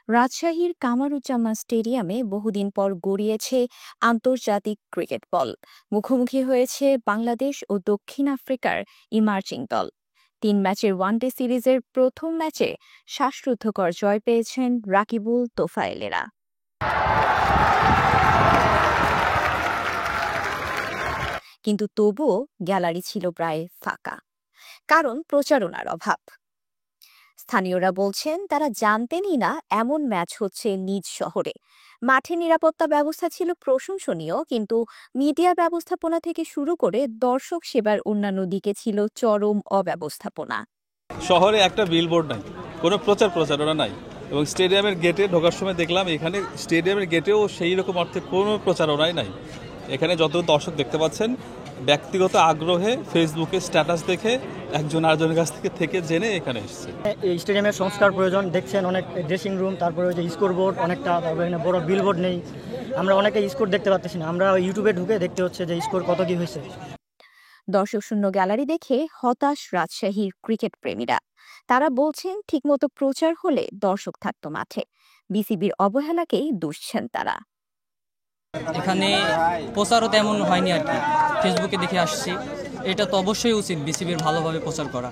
রাজশাহীর কামারুজ্জামান স্টেডিয়ামে বহুদিন পর গড়িয়েছে আন্তর্জাতিক ক্রিকেট বল। মুখোমুখি হয়েছে বাংলাদেশ ও দক্ষিণ আফ্রিকার ইমার্জিং দল। 3 ম্যাচের ওয়ানডে সিরিজের প্রথম ম্যাচে শ্বাসরুদ্ধকর জয় পেয়েছেন রাকিবুল তোফায়েলেরা। কিন্তু তবুও গ্যালারি ছিল প্রায় ফাঁকা, কারণ প্রচারণার অভাব। স্থানীয়রা বলছেন তারা জানতেনই না এমন ম্যাচ হচ্ছে নিজ শহরে। মাঠে নিরাপত্তা ব্যবস্থা ছিল প্রশংসনীয়, কিন্তু মিডিয়া ব্যবস্থাপনা থেকে শুরু করে দর্শক সেবার অন্যান্য দিকে ছিল চরম অব্যবস্থাপনা। শহরে একটা বিলবোর্ড নাই, কোনো প্রচারণা নাই, এবং স্টেডিয়ামের গেটে ঢোকার সময় দেখলাম এখানে স্টেডিয়ামের গেটেও সেই রকম অর্থে কোনো প্রচারণাই নাই। এখানে যত দর্শক দেখতে পাচ্ছেন ব্যক্তিগত আগ্রহে ফেসবুকে স্ট্যাটাস দেখে একজন আরেকজনের কাছ থেকে জেনে এখানে এসেছে। এই স্টেডিয়ামের সংস্কার প্রয়োজন, দেখছেন অনেক ড্রেসিং রুম, তারপরে ওই যে স্কোর বোর্ড অনেকটা, তারপরে এখানে বড় বিলবোর্ড নেই। আমরা অনেকে স্কোর দেখতে পাচ্ছি না, আমরা ইউটিউবে ঢুকে দেখতে হচ্ছে যে স্কোর কত কি হয়েছে। দর্শক শূন্য গ্যালারি দেখে হতাশ রাজশাহীর ক্রিকেট প্রেমীরা। তারা বলছেন ঠিকমতো প্রচার হলে দর্শক থাকতো মাঠে। বিসিবির অবহেলাকেই দুষছেন তারা। এখানে প্রচারও তেমন হয়নি আর কি, ফেসবুকে দেখে আসছি। এটা তো অবশ্যই উচিত বিসিবির ভালোভাবে প্রচার করা।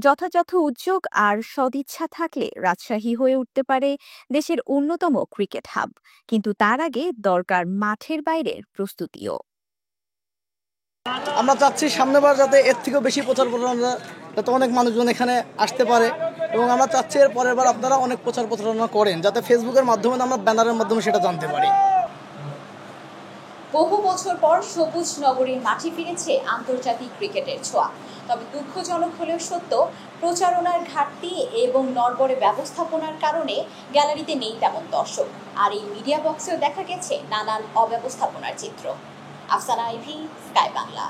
যথাযথ উদ্যোগ আর সদিচ্ছা থাকলে রাজশাহী হয়ে উঠতে পারে দেশের অন্যতম ক্রিকেট হাব, কিন্তু তার আগে দরকার মাঠের বাইরের প্রস্তুতিও। আমরা চাচ্ছি সামনেবার যাতে এর থেকেও বেশি প্রচার প্রচারণা, যাতে অনেক মানুষজন এখানে আসতে পারে, এবং আমরা চাচ্ছি এর পরের বার আপনারা অনেক প্রচার প্রচারণা করেন, যাতে ফেসবুকের মাধ্যমে আমরা ব্যানারের মাধ্যমে সেটা জানতে পারি। বহু বছর পর সবুজ নগরীর মাঠে ফিরেছে আন্তর্জাতিক ক্রিকেটের ছোঁয়া। তবে দুঃখজনক হলেও সত্য, প্রচারণার ঘাটতি এবং নড়বড়ে ব্যবস্থাপনার কারণে গ্যালারিতে নেই তেমন দর্শক। আর এই মিডিয়া বক্সেও দেখা গেছে নানান অব্যবস্থাপনার চিত্র। Afsana Ivy, Sky Bangla.